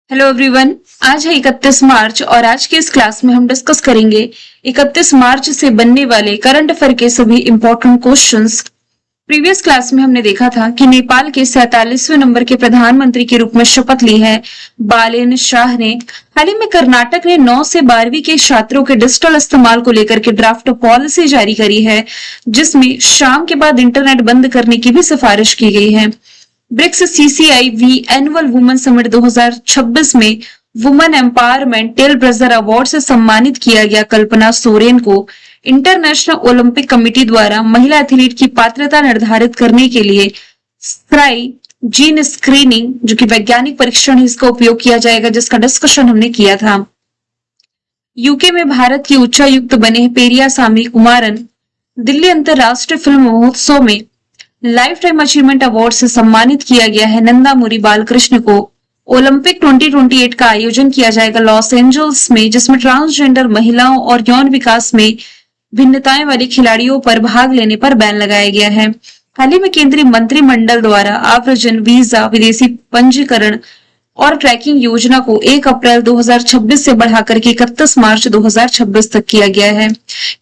Hello everyone. आज है 31 मार्च और आज के इस क्लास में हम डिस्कस करेंगे 31 मार्च से बनने वाले करंट अफेयर के सभी इंपॉर्टेंट क्वेश्चंस। प्रीवियस क्लास में हमने देखा था कि नेपाल के 47वें नंबर के प्रधानमंत्री के रूप में शपथ ली है बालेन शाह ने। हाल ही में कर्नाटक ने 9 से 12वीं के छात्रों के डिजिटल इस्तेमाल को लेकर के ड्राफ्ट पॉलिसी जारी करी है, जिसमें शाम के बाद इंटरनेट बंद करने की भी सिफारिश की गई है। BRICS CCIV annual women summit 2026 में women empowerment trailblazer award से सम्मानित किया गया कल्पना सोरेन को इंटरनेशनल ओलंपिक कमेटी द्वारा महिला एथलीट की पात्रता निर्धारित करने के लिए स्क्राई जीन स्क्रीनिंग, जो कि वैज्ञानिक परीक्षण है, इसका उपयोग किया जाएगा, जिसका डिस्कशन हमने किया था। यूके में भारत के उच्चायुक्त बने पेरियासामी कुमारन दिल्ली अंतरराष्ट्रीय फिल्म महोत्सव में लाइफ टाइम अचीवमेंट अवार्ड से सम्मानित किया गया है। नंदामुरी बालकृष्ण को ओलंपिक 2028 का आयोजन किया जाएगा लॉस एंजल्स में, जिसमें ट्रांसजेंडर महिलाओं और यौन विकास में भिन्नताएं वाले खिलाड़ियों पर भाग लेने पर बैन लगाया गया है। हाल ही में केंद्रीय मंत्रिमंडल द्वारा आव्रजन वीजा, विदेशी पंजीकरण और ट्रैकिंग योजना को 1 अप्रैल 2026 से बढ़ाकर के 31 मार्च 2026 तक किया गया है।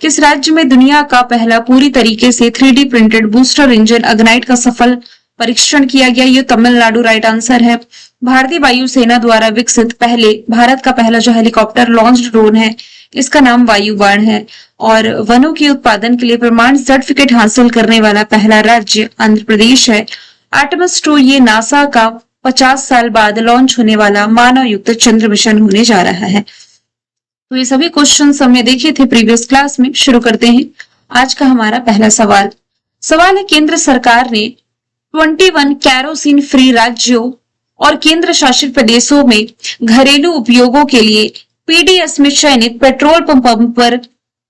किस राज्य में दुनिया का पहला पूरी तरीके से 3D प्रिंटेड बूस्टर इंजन अग्नाइट का सफल परीक्षण किया गया? ये तमिलनाडु राइट आंसर है। भारतीय वायुसेना द्वारा विकसित भारत का पहला जो हेलीकॉप्टर लॉन्च ड्रोन है, इसका नाम वायुबाण है। और वनों के उत्पादन के लिए प्रमाण सर्टिफिकेट हासिल करने वाला पहला राज्य आंध्र प्रदेश है। आर्टेमिस 2 ये नासा का 50 साल बाद लॉन्च होने वाला मानव युक्त चंद्र मिशन होने जा रहा है। तो ये सभी क्वेश्चंस हमने देखे थे प्रीवियस क्लास में। शुरू करते हैं आज का हमारा पहला सवाल। सवाल है, केंद्र सरकार ने 21 कैरोसिन फ्री राज्यों और केंद्र शासित प्रदेशों में घरेलू उपयोगों के लिए PDS में चयनित पेट्रोल पंप पर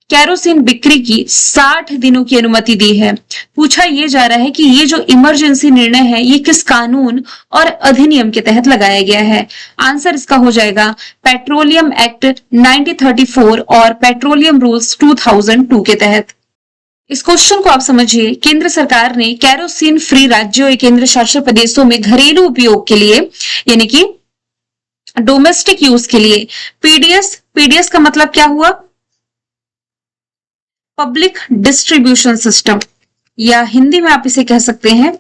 कैरोसिन बिक्री की 60 दिनों की अनुमति दी है। पूछा यह जा रहा है कि ये जो इमरजेंसी निर्णय है, ये किस कानून और अधिनियम के तहत लगाया गया है? आंसर इसका हो जाएगा पेट्रोलियम एक्ट 1934 और पेट्रोलियम रूल्स 2002 के तहत। इस क्वेश्चन को आप समझिए। केंद्र सरकार ने कैरोसिन फ्री राज्यों या केंद्र शासित प्रदेशों में घरेलू उपयोग के लिए, यानी कि डोमेस्टिक यूज के लिए पीडीएस का मतलब क्या हुआ? पब्लिक डिस्ट्रीब्यूशन सिस्टम, या हिंदी में आप इसे कह सकते हैं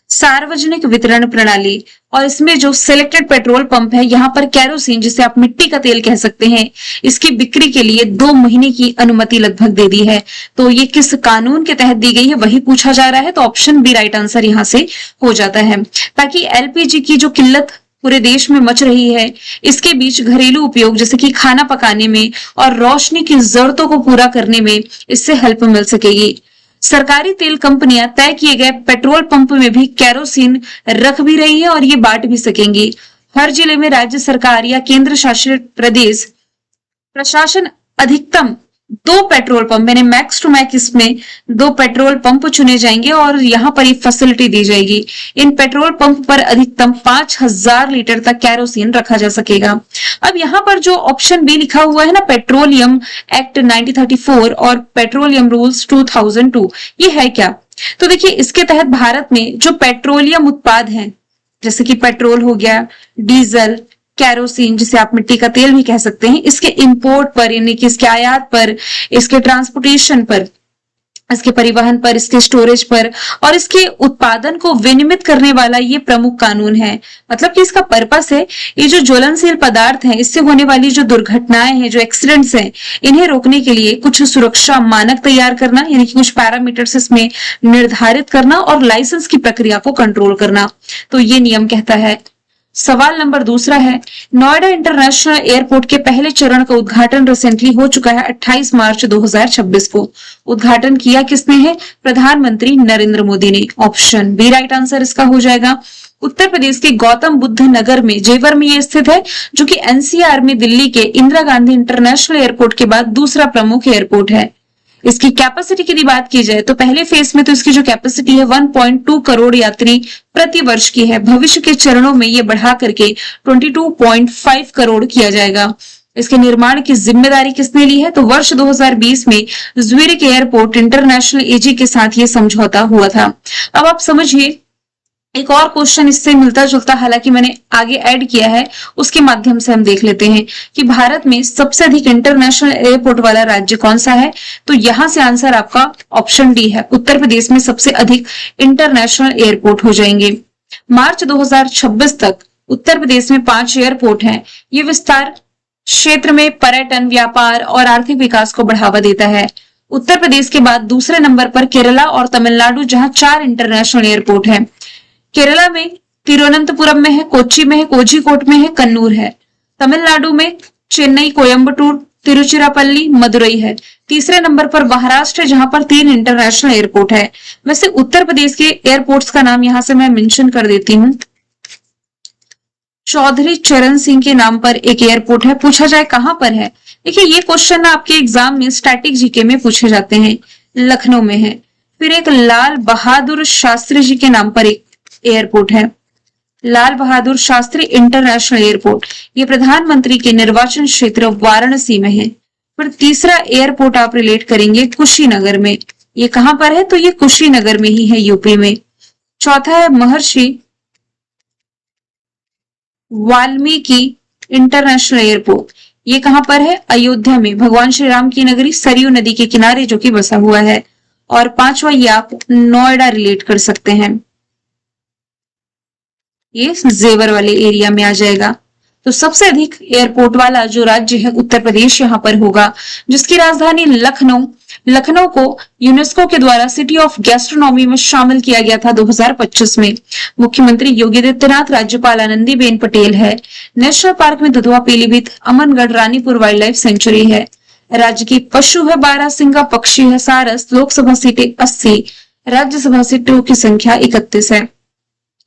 सार्वजनिक वितरण प्रणाली। और इसमें जो सिलेक्टेड पेट्रोल पंप है, यहाँ पर कैरोसिन, जिसे आप मिट्टी का तेल कह सकते हैं, इसकी बिक्री के लिए 2 महीने की अनुमति लगभग दे दी है। तो ये किस कानून के तहत दी गई है, वही पूछा जा रहा है। तो ऑप्शन बी राइट आंसर यहाँ से हो जाता है। ताकि LPG की जो किल्लत पूरे देश में मच रही है, इसके बीच घरेलू उपयोग जैसे कि खाना पकाने में और रोशनी की जरूरतों को पूरा करने में इससे हेल्प मिल सकेगी। सरकारी तेल कंपनियां तय किए गए पेट्रोल पंप में भी कैरोसिन रख भी रही है और ये बांट भी सकेंगी। हर जिले में राज्य सरकार या केंद्र शासित प्रदेश प्रशासन अधिकतम 2 पेट्रोल पंप, यानी मैक्स टू मैक्स इसमें 2 पेट्रोल पंप चुने जाएंगे और यहाँ पर ये फैसिलिटी दी जाएगी। इन पेट्रोल पंप पर अधिकतम 5000 लीटर तक कैरोसिन रखा जा सकेगा। अब यहाँ पर जो ऑप्शन बी लिखा हुआ है ना, पेट्रोलियम एक्ट 1934 और पेट्रोलियम रूल्स 2002, ये है क्या? तो देखिए, इसके तहत भारत में जो पेट्रोलियम उत्पाद हैं, जैसे कि पेट्रोल हो गया, डीजल, कैरोसिन, जिसे आप मिट्टी का तेल भी कह सकते हैं, इसके इंपोर्ट पर, यानी कि इसके आयात पर, इसके ट्रांसपोर्टेशन पर, इसके परिवहन पर, इसके स्टोरेज पर और इसके उत्पादन को विनियमित करने वाला ये प्रमुख कानून है। मतलब कि इसका पर्पस है, ये जो ज्वलनशील पदार्थ हैं, इससे होने वाली जो दुर्घटनाएं हैं, जो एक्सीडेंट्स हैं, इन्हें रोकने के लिए कुछ सुरक्षा मानक तैयार करना, यानी कि कुछ पैरामीटर्स इसमें निर्धारित करना और लाइसेंस की प्रक्रिया को कंट्रोल करना। तो ये नियम कहता है। सवाल नंबर दूसरा है, नोएडा इंटरनेशनल एयरपोर्ट के पहले चरण का उद्घाटन रिसेंटली हो चुका है 28 मार्च 2026 को। उद्घाटन किया किसने है? प्रधानमंत्री नरेंद्र मोदी ने। ऑप्शन बी राइट आंसर इसका हो जाएगा। उत्तर प्रदेश के गौतम बुद्ध नगर में, जेवर में ये स्थित है, जो कि NCR में दिल्ली के इंदिरा गांधी इंटरनेशनल एयरपोर्ट के बाद दूसरा प्रमुख एयरपोर्ट है। इसकी कैपेसिटी की बात की जाए तो पहले फेज में तो इसकी जो कैपेसिटी है 1.2 करोड़ यात्री प्रति वर्ष की है। भविष्य के चरणों में ये बढ़ा करके 22.5 करोड़ किया जाएगा। इसके निर्माण की जिम्मेदारी किसने ली है? तो वर्ष 2020 में ज्यूरिख एयरपोर्ट इंटरनेशनल AG के साथ ये समझौता हुआ था। अब आप समझिए एक और क्वेश्चन इससे मिलता जुलता, हालांकि मैंने आगे ऐड किया है, उसके माध्यम से हम देख लेते हैं कि भारत में सबसे अधिक इंटरनेशनल एयरपोर्ट वाला राज्य कौन सा है। तो यहां से आंसर आपका ऑप्शन डी है, उत्तर प्रदेश में सबसे अधिक इंटरनेशनल एयरपोर्ट हो जाएंगे। मार्च 2026 तक उत्तर प्रदेश में 5 एयरपोर्ट हैं। ये विस्तार क्षेत्र में पर्यटन, व्यापार और आर्थिक विकास को बढ़ावा देता है। उत्तर प्रदेश के बाद दूसरे नंबर पर केरला और तमिलनाडु, जहां 4 इंटरनेशनल एयरपोर्ट हैं। केरला में तिरुवनंतपुरम में है, कोच्चि में है, कोझिकोड में है, कन्नूर है। तमिलनाडु में चेन्नई, कोयम्बटूर, तिरुचिरापल्ली, मदुरई है। तीसरे नंबर पर महाराष्ट्र, जहां पर 3 इंटरनेशनल एयरपोर्ट है। वैसे उत्तर प्रदेश के एयरपोर्ट्स का नाम यहां से मैं मेंशन कर देती हूँ। चौधरी चरण सिंह के नाम पर एक एयरपोर्ट है। पूछा जाए कहां पर है, देखिए ये क्वेश्चन आपके एग्जाम में स्टैटिक जीके में पूछे जाते हैं। लखनऊ में है। फिर एक लाल बहादुर शास्त्री जी के नाम पर एक एयरपोर्ट है, लाल बहादुर शास्त्री इंटरनेशनल एयरपोर्ट। ये प्रधानमंत्री के निर्वाचन क्षेत्र वाराणसी में है। फिर तीसरा एयरपोर्ट आप रिलेट करेंगे कुशीनगर में। ये कहां पर है, तो ये कुशीनगर में ही है, यूपी में। चौथा है महर्षि वाल्मीकि इंटरनेशनल एयरपोर्ट। ये कहां पर है, अयोध्या में, भगवान श्री राम की नगरी सरयू नदी के किनारे जो कि बसा हुआ है। और पांचवा ये आप नोएडा रिलेट कर सकते हैं, ये जेवर वाले एरिया में आ जाएगा। तो सबसे अधिक एयरपोर्ट वाला जो राज्य है उत्तर प्रदेश यहाँ पर होगा, जिसकी राजधानी लखनऊ। लखनऊ को यूनेस्को के द्वारा सिटी ऑफ गैस्ट्रोनॉमी में शामिल किया गया था 2025 में। मुख्यमंत्री योगी आदित्यनाथ, राज्यपाल आनंदीबेन पटेल है। नेशनल पार्क में Dudhwa, Pilibhit, Amangarh, Ranipur wild life sanctuary है। राज्य की पशु है बारहसिंगा, पक्षी है सारस। लोकसभा सीटें 80, राज्यसभा सीटों की संख्या 31 है।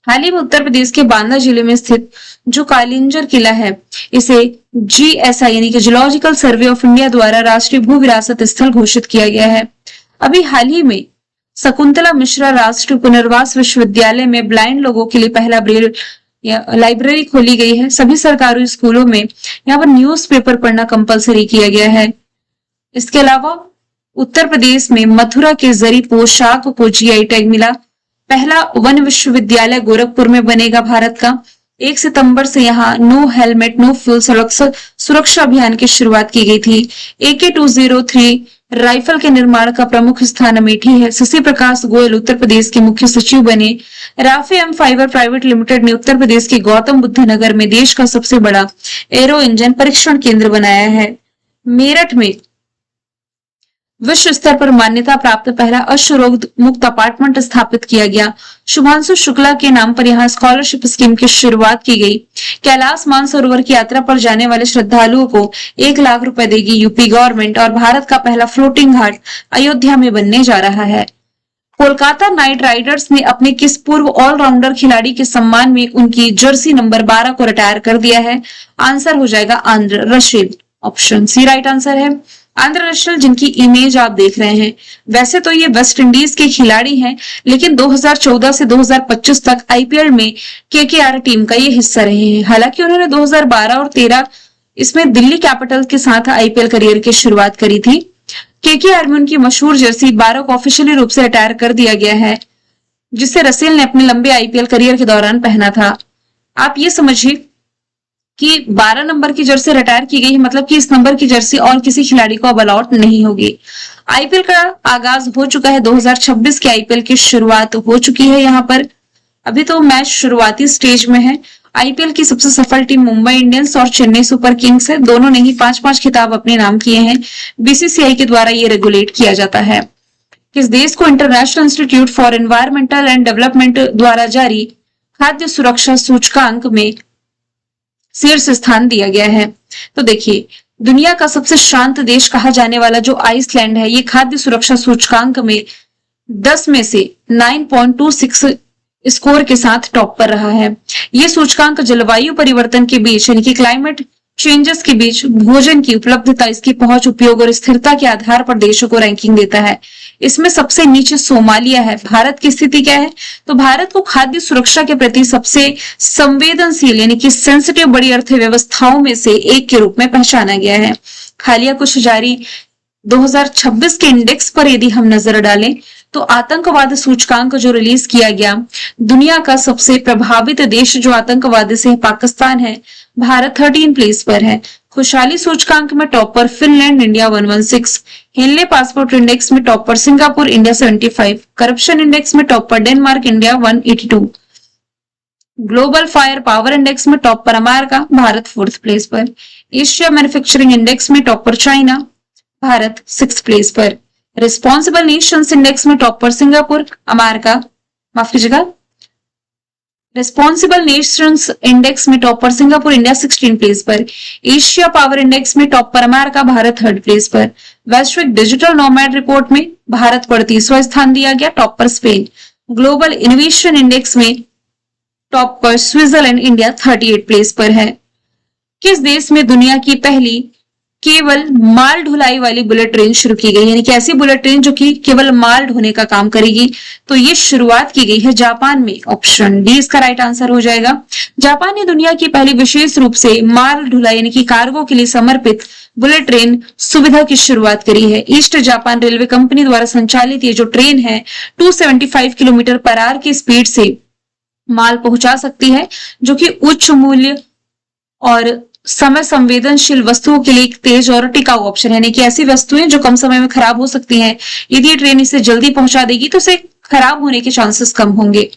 हाल ही में उत्तर प्रदेश के बांदा जिले में स्थित जो कालिंजर किला है, इसे GSI यानी कि जूलॉजिकल सर्वे ऑफ इंडिया द्वारा राष्ट्रीय भू विरासत स्थल घोषित किया गया है। अभी हाल ही में शकुंतला मिश्रा राष्ट्रीय पुनर्वास विश्वविद्यालय में ब्लाइंड लोगों के लिए पहला ब्रेल लाइब्रेरी खोली गई है। सभी सरकारी स्कूलों में यहाँ पर न्यूज़पेपर पढ़ना कंपलसरी किया गया है। इसके अलावा उत्तर प्रदेश में मथुरा के जरी पोशाक को GI टैग मिला। पहला वन विश्वविद्यालय गोरखपुर में बनेगा भारत का। 1 सितंबर से यहाँ नो हेलमेट नो फ्यूल सुरक्षा अभियान की शुरुआत की गई थी। AK-203 राइफल के निर्माण का प्रमुख स्थान अमेठी है। शशि प्रकाश गोयल उत्तर प्रदेश के मुख्य सचिव बने। Raphe M fibre private limited ने उत्तर प्रदेश के गौतम बुद्ध नगर में देश का सबसे बड़ा एरो इंजन परीक्षण केंद्र बनाया है। मेरठ में विश्व स्तर पर मान्यता प्राप्त पहला अश्वरोग मुक्त अपार्टमेंट स्थापित किया गया। शुभांशु शुक्ला के नाम पर यहां स्कॉलरशिप स्कीम की शुरुआत की गई। कैलाश मानसरोवर की यात्रा पर जाने वाले श्रद्धालुओं को 1 लाख रुपए देगी यूपी गवर्नमेंट। और भारत का पहला फ्लोटिंग घाट अयोध्या में बनने जा रहा है। कोलकाता नाइट राइडर्स ने अपने किस पूर्व ऑलराउंडर खिलाड़ी के सम्मान में उनकी जर्सी नंबर 12 को रिटायर कर दिया है। आंसर हो जाएगा Andre Rashid, option C right answer है। आंद्रे रशीद जिनकी इमेज आप देख रहे हैं, वैसे तो ये वेस्ट इंडीज के खिलाड़ी हैं, लेकिन 2014 से 2025 तक IPL में KKR टीम का ये हिस्सा रहे हैं। हालांकि उन्होंने 2012 और 13 इसमें दिल्ली कैपिटल्स के साथ IPL करियर की शुरुआत करी थी। KKR में उनकी मशहूर जर्सी 12 को ऑफिशियली रूप से रिटायर कर दिया गया है, जिसे रसेल ने अपने लंबे IPL करियर के दौरान पहना था। आप ये समझिए कि 12 नंबर की जर्सी रिटायर की गई है, मतलब कि इस नंबर की जर्सी और किसी खिलाड़ी को अब अलॉट नहीं होगी। IPL का आगाज हो चुका है। 2026 के IPL की शुरुआत हो चुकी है। यहाँ पर अभी तो मैच शुरुआती स्टेज में है। IPL की सबसे सफल टीम मुंबई इंडियंस और चेन्नई सुपर किंग्स है। दोनों ने ही 5-5 खिताब अपने नाम किए हैं। BCCI के द्वारा ये रेगुलेट किया जाता है। किस देश को international institute for environmental and development द्वारा जारी खाद्य सुरक्षा सूचकांक में शीर्ष स्थान दिया गया है? तो देखिए, दुनिया का सबसे शांत देश कहा जाने वाला जो आइसलैंड है, ये खाद्य सुरक्षा सूचकांक में 10 में से 9.26 स्कोर के साथ टॉप पर रहा है। ये सूचकांक जलवायु परिवर्तन के बीच यानी कि क्लाइमेट चेंजेस के बीच भोजन की उपलब्धता, इसकी पहुंच, उपयोग और स्थिरता के आधार पर देशों को रैंकिंग देता है। इसमें सबसे नीचे सोमालिया है। भारत की स्थिति क्या है? तो भारत को खाद्य सुरक्षा के प्रति सबसे संवेदनशील यानी कि सेंसिटिव बड़ी अर्थव्यवस्थाओं में से एक के रूप में पहचाना गया है। हालिया कुछ जारी 2026 के इंडेक्स पर यदि हम नजर डालें तो आतंकवाद सूचकांक जो रिलीज किया गया, दुनिया का सबसे प्रभावित देश जो आतंकवाद से है पाकिस्तान है, भारत 13 प्लेस पर है। खुशहाली सूचकांक में टॉप पर Finland, India 116। Henley passport index में टॉप पर सिंगापुर, इंडिया 75। करप्शन इंडेक्स में टॉप पर Denmark, India 182। Global fire power index में टॉप पर अमेरिका, भारत 4th प्लेस पर। एशिया मैन्युफैक्चरिंग इंडेक्स में टॉप पर चाइना, भारत 6th प्लेस पर। रिस्पॉन्सिबल नेशंस इंडेक्स में टॉप पर सिंगापुर, अमेरिका, माफ कीजिएगा, रिस्पॉन्सिबल नेशंस इंडेक्स में टॉप पर सिंगापुर, इंडिया 16 प्लेस पर। एशिया पावर इंडेक्स में टॉप पर अमेरिका, भारत 3rd प्लेस पर। वैश्विक डिजिटल नोमैड रिपोर्ट में भारत पर 30वां स्थान दिया गया, टॉप पर स्पेन। ग्लोबल इनोवेशन इंडेक्स में टॉप पर स्विट्जरलैंड, इंडिया 38 प्लेस पर है। किस देश में दुनिया की पहली केवल माल ढुलाई वाली बुलेट ट्रेन शुरू की गई, यानी कि ऐसी बुलेट ट्रेन जो कि केवल माल ढोने का काम करेगी, तो ये शुरुआत की गई है जापान में। ऑप्शन डी इसका राइट आंसर हो जाएगा। जापान ने दुनिया की पहली विशेष रूप से माल ढुलाई यानी कि कार्गो के लिए समर्पित बुलेट ट्रेन सुविधा की शुरुआत करी है। ईस्ट जापान रेलवे कंपनी द्वारा संचालित ये जो ट्रेन है 275 किलोमीटर पर आवर की स्पीड से माल पहुंचा सकती है, जो कि उच्च मूल्य और समय संवेदनशील वस्तुओं के लिए एक तेज और टिकाऊ ऑप्शन है, यानी कि ऐसी वस्तुएं जो कम समय में खराब हो सकती हैं, यदि ये ट्रेन इसे जल्दी पहुंचा देगी तो इसे खराब होने के चांसेस कम होंगे।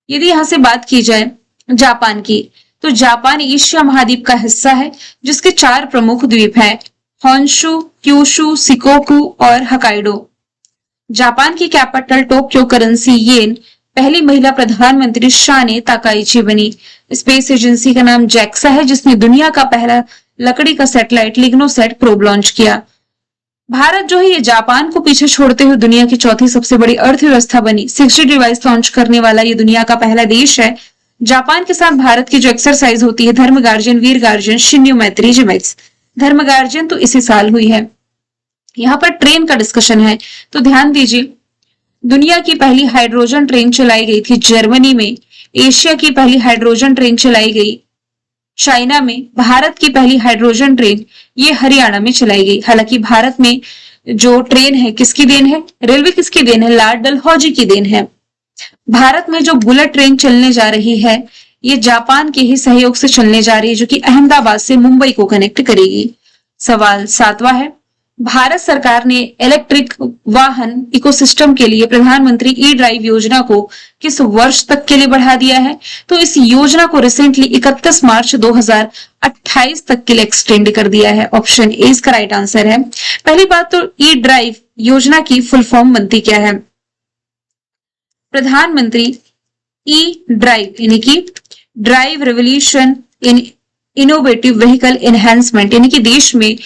यदि यहां से बात की जाए जापान की, तो जापान एशिया महाद्वीप का हिस्सा है जिसके 4 प्रमुख द्वीप हैं, होन्शु, क्यूशु, सिकोकू और हकाइडो। जापान की कैपिटल टोक्यो, करेंसी येन। पहली महिला प्रधानमंत्री शाने ताकाइची बनी। स्पेस एजेंसी का नाम जैक्सा है जिसने दुनिया का पहला लकड़ी का सैटेलाइट लिग्नोसैट प्रोब लॉन्च किया। भारत जो है ये जापान को पीछे छोड़ते हुए दुनिया की 4थी सबसे बड़ी अर्थव्यवस्था बनी। 6G डिवाइस लॉन्च करने वाला ये दुनिया का पहला देश है। जापान के साथ भारत की जो एक्सरसाइज होती है धर्म गार्जियन, वीर गार्जियन, शिन्यू मैत्री जिमेक्स, धर्म गार्जियन तो इसी साल हुई है। यहाँ पर ट्रेन का डिस्कशन है तो ध्यान दीजिए। दुनिया की पहली हाइड्रोजन ट्रेन चलाई गई थी जर्मनी में। एशिया की पहली हाइड्रोजन ट्रेन चलाई गई चाइना में। भारत की पहली हाइड्रोजन ट्रेन ये हरियाणा में चलाई गई। हालांकि भारत में जो ट्रेन है किसकी देन है, रेलवे किसकी देन है, लॉर्ड डलहौजी की देन है। भारत में जो बुलेट ट्रेन चलने जा रही है ये जापान के ही सहयोग से चलने जा रही है, जो कि अहमदाबाद से मुंबई को कनेक्ट करेगी। सवाल 7वां है, भारत सरकार ने इलेक्ट्रिक वाहन इकोसिस्टम के लिए प्रधानमंत्री ई ड्राइव योजना को किस वर्ष तक के लिए बढ़ा दिया है, तो इस योजना को रिसेंटली 31 मार्च 2028 तक के लिए एक्सटेंड कर दिया है। ऑप्शन ए इसका राइट आंसर है। पहली बात तो ई ड्राइव योजना की फुल फॉर्म बनती क्या है, प्रधानमंत्री ई ड्राइव यानी कि drive revolution in innovative vehicle enhancement, यानी कि देश में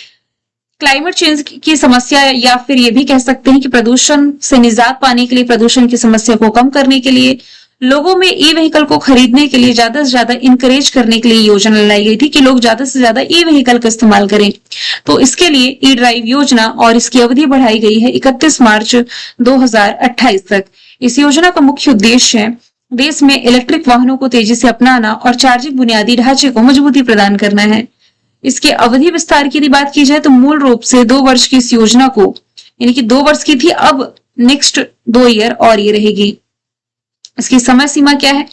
क्लाइमेट चेंज की समस्या या फिर ये भी कह सकते हैं कि प्रदूषण से निजात पाने के लिए, प्रदूषण की समस्या को कम करने के लिए, लोगों में ई व्हीकल को खरीदने के लिए ज्यादा से ज्यादा इंकरेज करने के लिए योजना लाई गई थी कि लोग ज्यादा से ज्यादा ई व्हीकल का इस्तेमाल करें। तो इसके लिए ई ड्राइव योजना और इसकी अवधि बढ़ाई गई है 31 मार्च 2028 तक। इस योजना का मुख्य उद्देश्य है देश में इलेक्ट्रिक वाहनों को तेजी से अपनाना और चार्जिंग बुनियादी ढांचे को मजबूती प्रदान करना है। इसके अवधि विस्तार की बात की जाए तो मूल रूप से 2 वर्ष की इस योजना को, यानी कि 2 वर्ष की थी, अब नेक्स्ट 2 ईयर और ये रहेगी। इसकी समय सीमा क्या है,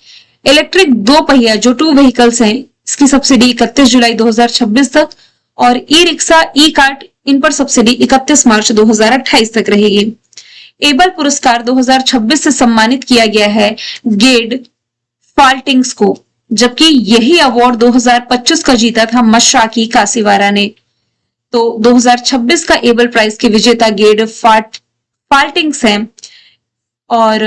इलेक्ट्रिक 2 पहिया जो 2 व्हीकल्स हैं इसकी सब्सिडी 31 जुलाई 2026 तक और ई रिक्शा, ई कार्ट इन पर सब्सिडी 31 मार्च 2028 तक रहेगी। एबल पुरस्कार 2026 से सम्मानित किया गया है गेड फाल्टिंग्स को, जबकि यही अवार्ड 2025 का जीता था मशाकी कासीवारा ने। तो 2026 का एबल प्राइज के विजेता गेड फाल्टिंग्स हैं और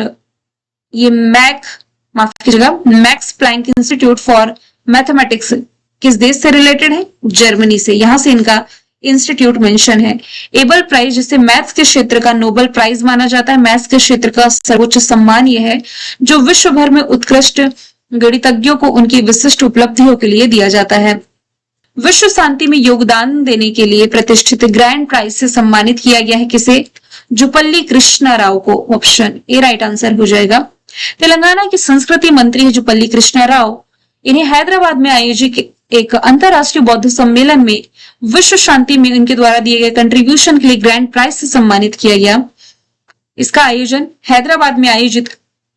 ये माफ कीजिएगा Max Planck institute for mathematics किस देश से रिलेटेड है, जर्मनी से। यहां से इनका इंस्टीट्यूट मेंशन है। एबल प्राइज जिसे मैथ्स के क्षेत्र का नोबेल प्राइज माना जाता है, मैथ्स के क्षेत्र का सर्वोच्च सम्मान यह है जो विश्व भर में उत्कृष्ट गणितज्ञों को उनकी विशिष्ट उपलब्धियों के लिए दिया जाता है। विश्व शांति में योगदान देने के लिए प्रतिष्ठित ग्रैंड प्राइज से सम्मानित किया गया है किसे, जुपल्ली कृष्णा राव को। ऑप्शन ए राइट आंसर हो जाएगा। तेलंगाना की संस्कृति मंत्री है जुपल्ली कृष्णा राव। इन्हें हैदराबाद में आयोजित एक अंतरराष्ट्रीय बौद्ध सम्मेलन में विश्व शांति में उनके द्वारा दिए गए कंट्रीब्यूशन के लिए ग्रैंड प्राइज से सम्मानित किया गया। इसका आयोजन हैदराबाद में आयोजित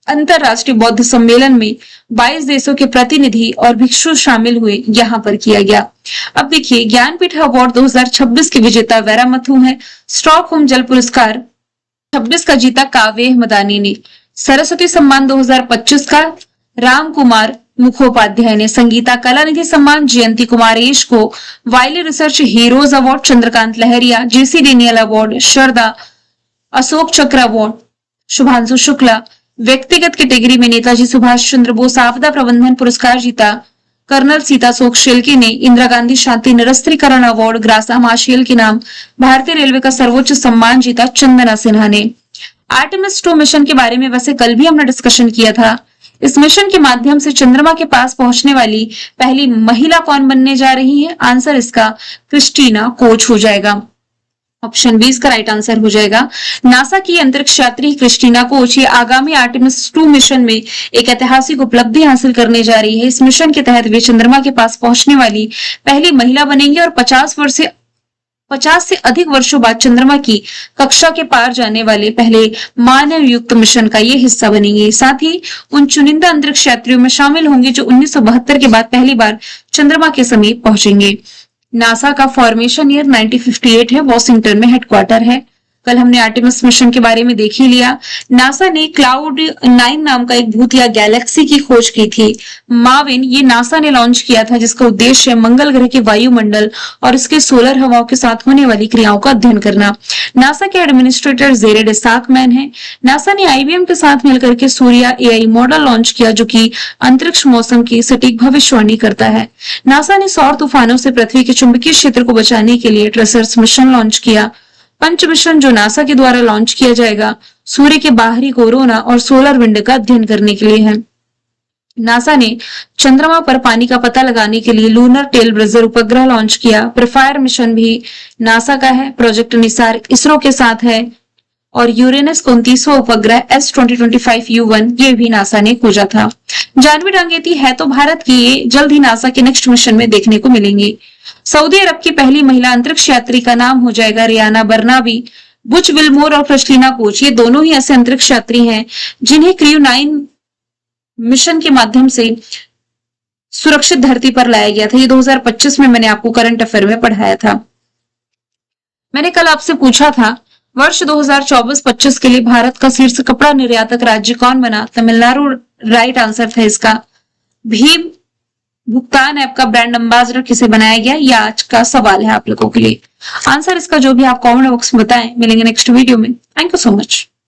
अंतरराष्ट्रीय बौद्ध सम्मेलन में 22 देशों के प्रतिनिधि और भिक्षु शामिल हुए, यहाँ पर किया गया। अब देखिए, ज्ञानपीठ अवार्ड 2026 के विजेता वैरामथु हैं। स्टॉकहोम जल पुरस्कार 26 का जीता काव्य मदानी ने। सरस्वती सम्मान 2025 का राम कुमार मुखोपाध्याय ने। संगीता कलानिधि सम्मान जयंती कुमारेश को। वाइली रिसर्च हीरोज अवार्ड चंद्रकांत लहरिया। जेसी डेनियल अवार्ड श्रद्धा। अशोक चक्र अवार्ड शुभांशु शुक्ला। व्यक्तिगत कैटेगरी में नेताजी सुभाष चंद्र बोस आपदा प्रबंधन पुरस्कार जीता कर्नल सीता शोक शेल्के ने। इंदिरा गांधी शांति निरस्त्रीकरण अवार्ड ग्रासा माशेल के नाम। भारतीय रेलवे का सर्वोच्च सम्मान जीता चंदना सिन्हा ने। आर्टेमिस 2 मिशन के बारे में वैसे कल भी हमने डिस्कशन किया था। इस मिशन के माध्यम से चंद्रमा के पास पहुंचने वाली पहली महिला कौन बनने जा रही है? आंसर इसका क्रिस्टीना कोच हो जाएगा। ऑप्शन बी इसका राइट आंसर हो जाएगा। नासा की अंतरिक्ष यात्री क्रिस्टीना कोच ये आगामी आर्टेमिस 2 मिशन में एक ऐतिहासिक उपलब्धि हासिल करने जा रही है। इस मिशन के तहत वे चंद्रमा के पास पहुंचने वाली पहली महिला बनेंगी और 50 से अधिक वर्षों बाद चंद्रमा की कक्षा के पार जाने वाले पहले मानव युक्त मिशन का ये हिस्सा बनेंगे। साथ ही उन चुनिंदा अंतरिक्ष यात्रियों में शामिल होंगे जो 1972 के बाद पहली बार चंद्रमा के समीप पहुंचेंगे। नासा का फॉर्मेशन ईयर 1958 है। वॉशिंगटन में हेडक्वार्टर है। कल हमने आर्टेमिस मिशन के बारे में देख ही लिया। नासा ने क्लाउड 9 नाम का एक भूतिया गैलेक्सी की खोज की थी। माविन ये नासा ने लॉन्च किया था, जिसका उद्देश्य मंगल ग्रह के वायुमंडल और इसके सोलर हवाओं के साथ होने वाली क्रियाओं का अध्ययन करना। नासा के एडमिनिस्ट्रेटर जेरेड इसाकमैन है। नासा ने आईबीएम के साथ मिलकर के सूर्या एआई मॉडल लॉन्च किया, जो कि अंतरिक्ष मौसम की सटीक भविष्यवाणी करता है। नासा ने सौर तूफानों से पृथ्वी के चुंबकीय क्षेत्र को बचाने के लिए ट्रेसर्स मिशन लॉन्च किया। पंच मिशन जो नासा के द्वारा लॉन्च किया जाएगा, सूर्य के बाहरी कोरोना और सोलर विंड का अध्ययन करने के लिए है। नासा ने चंद्रमा पर पानी का पता लगाने के लिए लूनर टेल ब्रेजर उपग्रह लॉन्च किया। प्रिफायर मिशन भी नासा का है। प्रोजेक्ट निसार इसरो के साथ है और यूरेनस 29वां उपग्रह S2025U1 ये भी नासा ने खोजा था। जानवी डांगेती है तो भारत की, ये जल्द ही नासा के नेक्स्ट मिशन में देखने को मिलेंगे। सऊदी अरब की पहली महिला अंतरिक्ष यात्री का नाम हो जाएगा रियाना बर्नाबी। बुच विल्मोर और क्रिस्टीना कोच ये दोनों ही ऐसे अंतरिक्ष यात्री हैं जिन्हें क्रू 9 मिशन के माध्यम से सुरक्षित धरती पर लाया गया था। ये 2025 में मैंने आपको करंट अफेयर में पढ़ाया था। मैंने कल आपसे पूछा था वर्ष 2024-25 के लिए भारत का शीर्ष कपड़ा निर्यातक राज्य कौन बना? तमिलनाडु राइट आंसर था इसका। भीम भुगतान ऐप का ब्रांड एम्बेसडर किसे बनाया गया? ये आज का सवाल है आप लोगों के लिए। आंसर इसका जो भी आप कमेंट बॉक्स में बताएं। मिलेंगे नेक्स्ट वीडियो में। Thank you so much.